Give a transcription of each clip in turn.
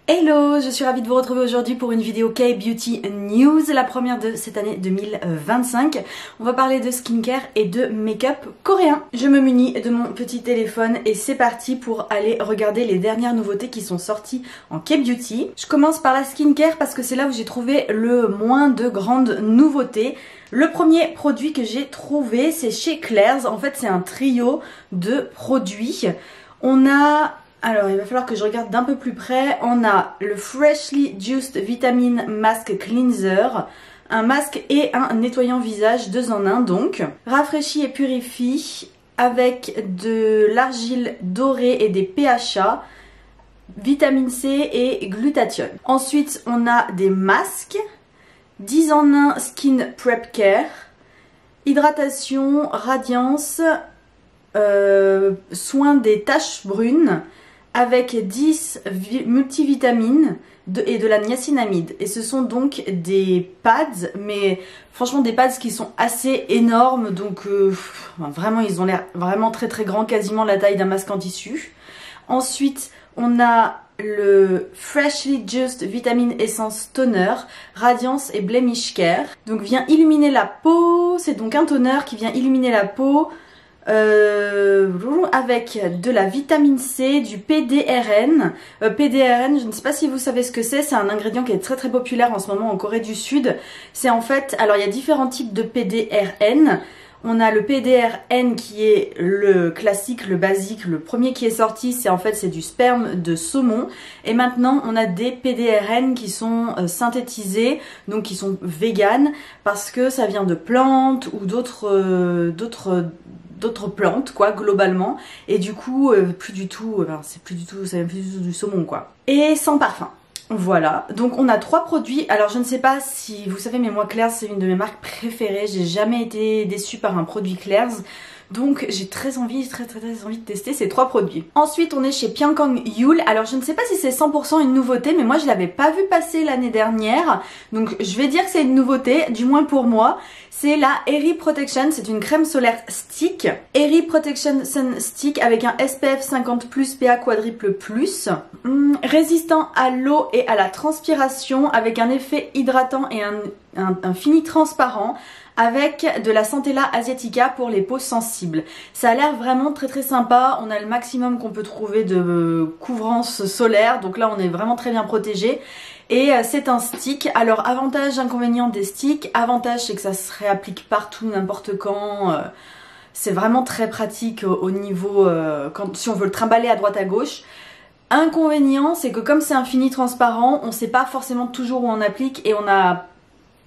Hello, je suis ravie de vous retrouver aujourd'hui pour une vidéo K-Beauty News, la première de cette année 2025. On va parler de skincare et de make-up coréen. Je me munis de mon petit téléphone et c'est parti pour aller regarder les dernières nouveautés qui sont sorties en K-Beauty. Je commence par la skincare parce que c'est là où j'ai trouvé le moins de grandes nouveautés. Le premier produit que j'ai trouvé, c'est chez Claire's. En fait, c'est un trio de produits. On a... Alors, il va falloir que je regarde d'un peu plus près. On a le Freshly Juiced Vitamin Mask Cleanser, un masque et un nettoyant visage 2 en 1 donc. Rafraîchit et purifie avec de l'argile dorée et des PHA, vitamine C et glutathione. Ensuite, on a des masques, 10 en 1 Skin Prep Care, hydratation, radiance, soin des taches brunes, avec 10 multivitamines et de la niacinamide. Et ce sont donc des pads, mais franchement des pads qui sont assez énormes, donc vraiment ils ont l'air vraiment très très grands, quasiment la taille d'un masque en tissu. Ensuite on a le Freshly Juiced Vitamin Essence Toner, Radiance et Blemish Care. Donc vient illuminer la peau, c'est donc un toner qui vient illuminer la peau, avec de la vitamine C, du PDRN. PDRN, je ne sais pas si vous savez ce que c'est un ingrédient qui est très très populaire en ce moment en Corée du Sud. C'est en fait, alors il y a différents types de PDRN. On a le PDRN qui est le classique, le basique, le premier qui est sorti, c'est du sperme de saumon. Et maintenant on a des PDRN qui sont synthétisés, donc qui sont véganes, parce que ça vient de plantes ou d'autres plantes quoi globalement, et du coup ça vient plus du tout du saumon quoi, et sans parfum. Voilà, donc on a 3 produits. Alors je ne sais pas si vous savez, mais moi Claire's c'est une de mes marques préférées. J'ai jamais été déçue par un produit Claire's, donc j'ai très envie de tester ces 3 produits. Ensuite on est chez Pyangkang Yul. Alors je ne sais pas si c'est 100% une nouveauté, mais moi je l'avais pas vu passer l'année dernière, donc je vais dire que c'est une nouveauté, du moins pour moi. C'est la Airy Protection, c'est une crème solaire stick. Airy Protection Sun Stick avec un SPF 50+, PA quadruple plus. Résistant à l'eau et à la transpiration, avec un effet hydratant et un fini transparent, avec de la Centella Asiatica pour les peaux sensibles. Ça a l'air vraiment très très sympa. On a le maximum qu'on peut trouver de couvrance solaire, donc là on est vraiment très bien protégé. Et c'est un stick. Alors avantage, inconvénient des sticks. Avantage c'est que ça se réapplique partout, n'importe quand. C'est vraiment très pratique au niveau si on veut le trimballer à droite à gauche. Inconvénient c'est que comme c'est un fini transparent, on ne sait pas forcément toujours où on applique et on a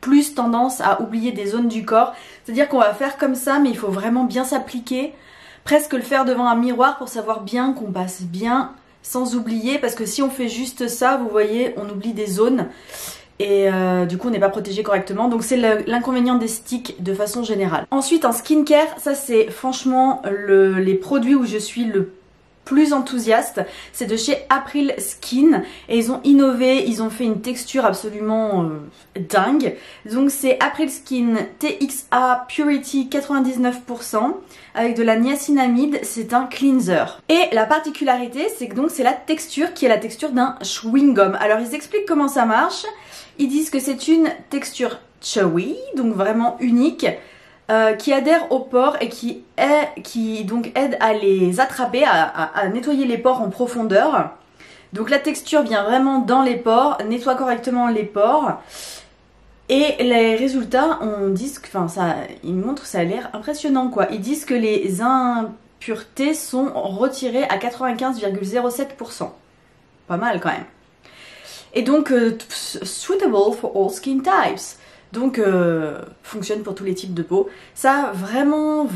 plus tendance à oublier des zones du corps. C'est-à-dire qu'on va faire comme ça, mais il faut vraiment bien s'appliquer. Presque le faire devant un miroir pour savoir bien qu'on passe bien sans oublier, parce que si on fait juste ça, vous voyez, on oublie des zones et du coup on n'est pas protégé correctement. Donc c'est l'inconvénient des sticks de façon générale. Ensuite en skincare, ça c'est franchement les produits où je suis le plus enthousiaste, c'est de chez April Skin et ils ont innové, ils ont fait une texture absolument dingue. Donc c'est April Skin TXA Purity 99% avec de la niacinamide, c'est un cleanser. Et la particularité c'est que donc c'est la texture qui est la texture d'un chewing-gum. Alors ils expliquent comment ça marche, ils disent que c'est une texture chewy, donc vraiment unique, qui adhère aux pores et qui donc aide à les attraper, à nettoyer les pores en profondeur. Donc la texture vient vraiment dans les pores, nettoie correctement les pores. Et les résultats, ils montrent, ça a l'air impressionnant quoi. Ils disent que les impuretés sont retirées à 95,07%. Pas mal quand même. Et donc, suitable for all skin types. Donc fonctionne pour tous les types de peau. Ça a vraiment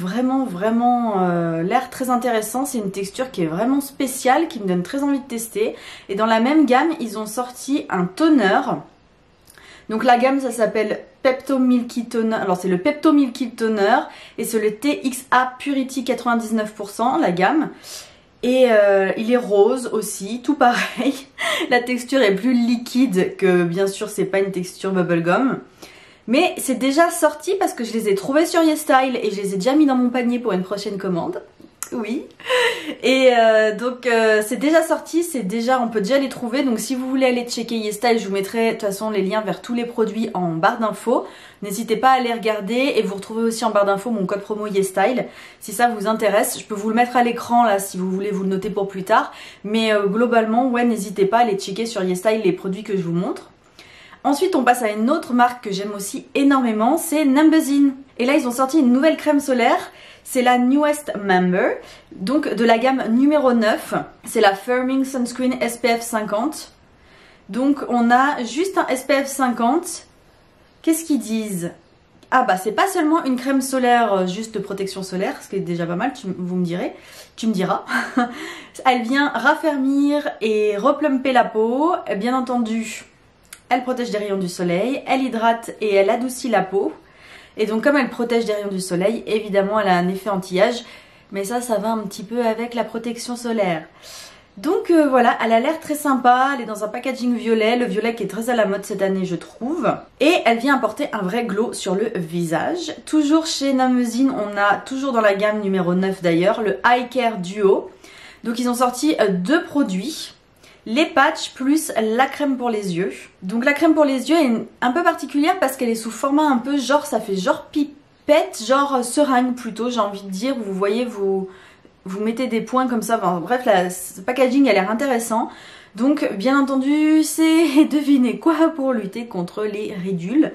l'air très intéressant. C'est une texture qui est vraiment spéciale, qui me donne très envie de tester. Et dans la même gamme, ils ont sorti un toner. Donc la gamme ça s'appelle Pepto Milky Toner. Alors c'est le Pepto Milky Toner et c'est le TXA Purity 99% la gamme. Et il est rose aussi, tout pareil. La texture est plus liquide que, bien sûr c'est pas une texture bubblegum. Mais c'est déjà sorti parce que je les ai trouvés sur YesStyle et je les ai déjà mis dans mon panier pour une prochaine commande. oui. Et donc c'est déjà sorti, on peut déjà les trouver. Donc si vous voulez aller checker YesStyle, je vous mettrai de toute façon les liens vers tous les produits en barre d'infos. N'hésitez pas à les regarder et vous retrouvez aussi en barre d'infos mon code promo YesStyle si ça vous intéresse. Je peux vous le mettre à l'écran là si vous voulez vous le noter pour plus tard. Mais globalement, ouais, n'hésitez pas à aller checker sur YesStyle les produits que je vous montre. Ensuite, on passe à une autre marque que j'aime aussi énormément, c'est Numbuzin. Et là, ils ont sorti une nouvelle crème solaire, c'est la Newest Member, donc de la gamme numéro 9. C'est la Firming Sunscreen SPF 50. Donc, on a juste un SPF 50. Qu'est-ce qu'ils disent? Ah bah, c'est pas seulement une crème solaire, juste de protection solaire, ce qui est déjà pas mal, vous me direz. Tu me diras. Elle vient raffermir et replumper la peau, bien entendu. Elle protège des rayons du soleil, elle hydrate et elle adoucit la peau. Et donc comme elle protège des rayons du soleil, évidemment elle a un effet anti-âge. Mais ça va un petit peu avec la protection solaire. Donc voilà, elle a l'air très sympa, elle est dans un packaging violet, le violet qui est très à la mode cette année je trouve. Et elle vient apporter un vrai glow sur le visage. Toujours chez Numbuzin, on a toujours dans la gamme numéro 9 d'ailleurs, le Eye Care Duo. Donc ils ont sorti deux produits. Les patchs plus la crème pour les yeux. Donc la crème pour les yeux est un peu particulière parce qu'elle est sous format un peu genre, ça fait genre pipette, genre seringue plutôt, j'ai envie de dire. Vous voyez, vous mettez des points comme ça. Enfin, bref, ce packaging a l'air intéressant. Donc bien entendu, c'est devinez quoi pour lutter contre les ridules.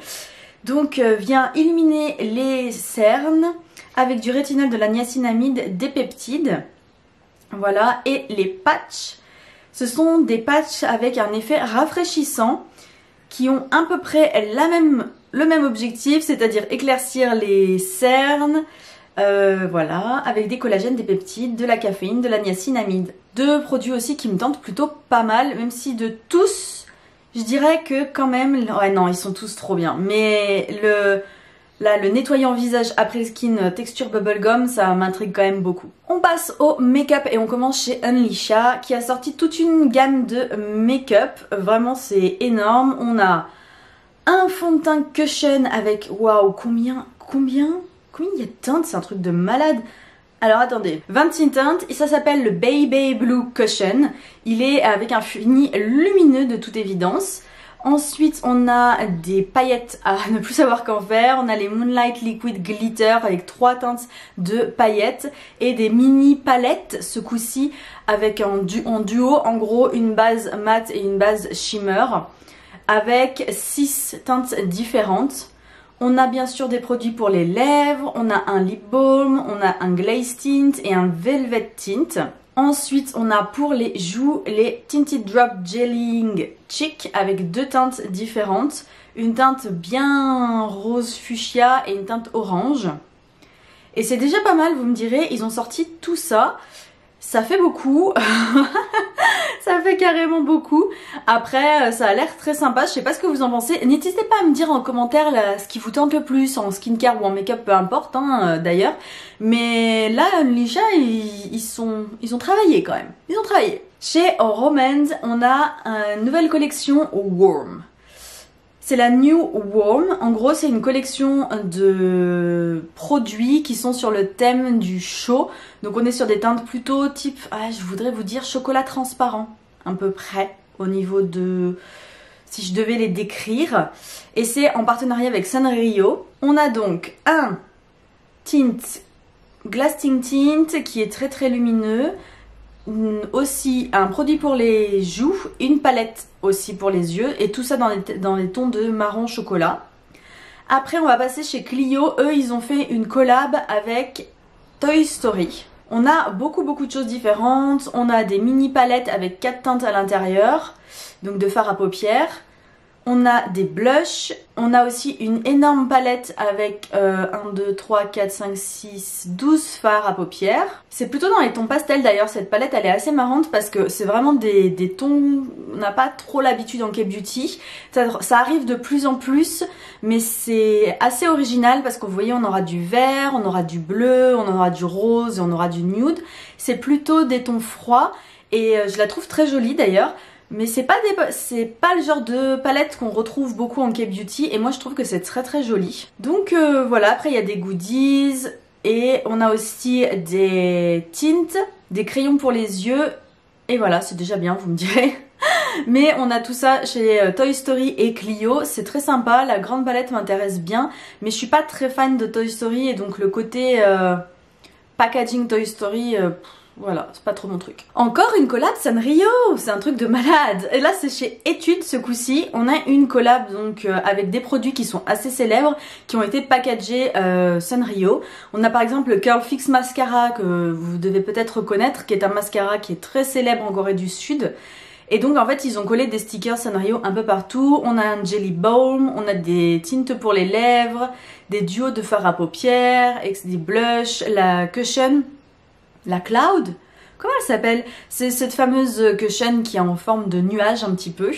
Donc vient illuminer les cernes avec du rétinol, de la niacinamide, des peptides. Voilà, et les patchs. Ce sont des patchs avec un effet rafraîchissant qui ont à peu près le même objectif, c'est-à-dire éclaircir les cernes, voilà, avec des collagènes, des peptides, de la caféine, de la niacinamide. Deux produits aussi qui me tentent plutôt pas mal, même si de tous, je dirais que quand même, ouais non, ils sont tous trop bien. Mais le nettoyant visage après skin texture bubblegum, ça m'intrigue quand même beaucoup. On passe au make-up et on commence chez Unleasha qui a sorti toute une gamme de make-up. Vraiment c'est énorme. On a un fond de teint cushion avec, waouh, combien il y a de teintes, c'est un truc de malade. Alors attendez, 26 teintes et ça s'appelle le Baby Blue Cushion. Il est avec un fini lumineux de toute évidence. Ensuite, on a des paillettes à ne plus savoir qu'en faire. On a les Moonlight Liquid Glitter avec 3 teintes de paillettes et des mini palettes ce coup-ci avec en duo, en gros, une base mat et une base shimmer avec 6 teintes différentes. On a bien sûr des produits pour les lèvres, on a un lip balm, on a un glaze tint et un velvet tint. Ensuite, on a pour les joues les Tinted Drop Gelling Cheek avec deux teintes différentes. Une teinte bien rose fuchsia et une teinte orange. Et c'est déjà pas mal, vous me direz, ils ont sorti tout ça. Ça fait beaucoup, ça fait carrément beaucoup. Après, ça a l'air très sympa, je sais pas ce que vous en pensez. N'hésitez pas à me dire en commentaire là, ce qui vous tente le plus, en skincare ou en make-up, peu importe d'ailleurs. Mais là, Unleasha, ils ont travaillé quand même, ils ont travaillé. Chez Romance, on a une nouvelle collection Warm. C'est la New Warm. En gros, c'est une collection de produits qui sont sur le thème du chaud. Donc on est sur des teintes plutôt type, je voudrais vous dire chocolat transparent, à peu près, au niveau de... si je devais les décrire. Et c'est en partenariat avec Sanrio. On a donc un tint Glasting Tint qui est très très lumineux. Aussi un produit pour les joues, une palette aussi pour les yeux et tout ça dans les tons de marron chocolat. Après on va passer chez Clio, eux ils ont fait une collab avec Toy Story. On a beaucoup de choses différentes, on a des mini palettes avec 4 teintes à l'intérieur, donc de fard à paupières. On a des blushs, on a aussi une énorme palette avec 1, 2, 3, 4, 5, 6, 12 fards à paupières. C'est plutôt dans les tons pastels d'ailleurs, cette palette elle est assez marrante parce que c'est vraiment des tons, on n'a pas trop l'habitude en K-Beauty. Ça arrive de plus en plus, mais c'est assez original parce que vous voyez on aura du vert, on aura du bleu, on aura du rose et on aura du nude. C'est plutôt des tons froids et je la trouve très jolie d'ailleurs. Mais c'est pas le genre de palette qu'on retrouve beaucoup en K-Beauty et moi je trouve que c'est très très joli. Donc voilà, après il y a des goodies, Et on a aussi des tints, des crayons pour les yeux. Et voilà, c'est déjà bien, vous me direz. Mais on a tout ça chez Toy Story et Clio, c'est très sympa, la grande palette m'intéresse bien, mais je suis pas très fan de Toy Story et donc le côté packaging Toy Story, voilà, c'est pas trop mon truc. Encore une collab Sanrio, c'est un truc de malade. Et là c'est chez Etude ce coup-ci, on a une collab donc avec des produits qui sont assez célèbres, qui ont été packagés Sanrio. On a par exemple le Curl Fix Mascara que vous devez peut-être connaître, qui est un mascara qui est très célèbre en Corée du Sud. Et donc en fait ils ont collé des stickers Sanrio un peu partout. On a un jelly balm, on a des tintes pour les lèvres, des duos de fard à paupières, des blushs, la cushion, la cloud. Comment elle s'appelle? C'est cette fameuse cushion qui est en forme de nuage un petit peu.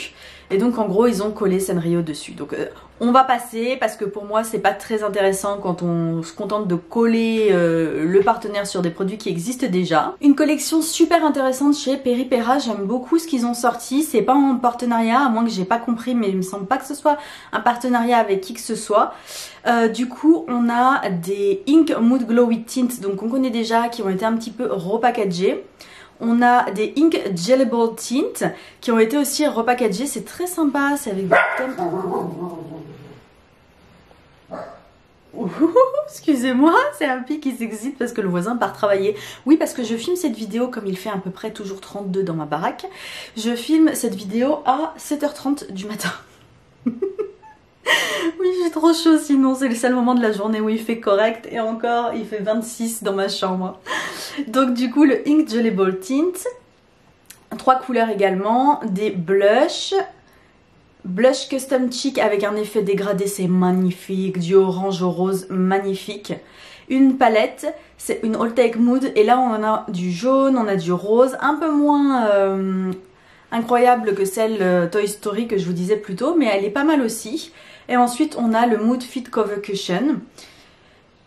Et donc en gros ils ont collé Sanrio dessus. Donc on va passer parce que pour moi c'est pas très intéressant quand on se contente de coller le partenaire sur des produits qui existent déjà. Une collection super intéressante chez Peripera, j'aime beaucoup ce qu'ils ont sorti. C'est pas en partenariat, à moins que j'ai pas compris, mais il me semble pas que ce soit un partenariat avec qui que ce soit. Du coup on a des Ink Mood Glowy Tints, donc on connaît déjà, qui ont été un petit peu repackagés. On a des Ink Jelly Ball Tint qui ont été aussi repackagés. C'est très sympa, c'est avec des thèmes... Excusez-moi, c'est un pic qui s'excite parce que le voisin part travailler. Oui, parce que je filme cette vidéo comme il fait à peu près toujours 32 dans ma baraque. Je filme cette vidéo à 7h30 du matin. Oui, j'ai trop chaud sinon, c'est le seul moment de la journée où il fait correct et encore il fait 26 dans ma chambre. Donc du coup le Ink Jelly Ball Tint, 3 couleurs également, des blushs, blush custom cheek avec un effet dégradé, c'est magnifique, du orange au rose, magnifique. Une palette, c'est une All Take Mood et là on a du jaune, on a du rose, un peu moins... incroyable que celle Toy Story que je vous disais plus tôt, mais elle est pas mal aussi. Et ensuite on a le Mood Fit Cover Cushion.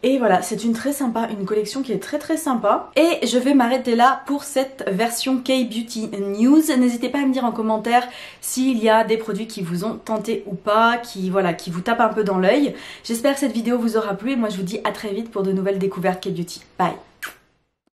Et voilà, c'est une très sympa, une collection qui est très sympa. Et je vais m'arrêter là pour cette version K-Beauty News. N'hésitez pas à me dire en commentaire s'il y a des produits qui vous ont tenté ou pas, qui vous tapent un peu dans l'œil. J'espère que cette vidéo vous aura plu et moi je vous dis à très vite pour de nouvelles découvertes K-Beauty. Bye!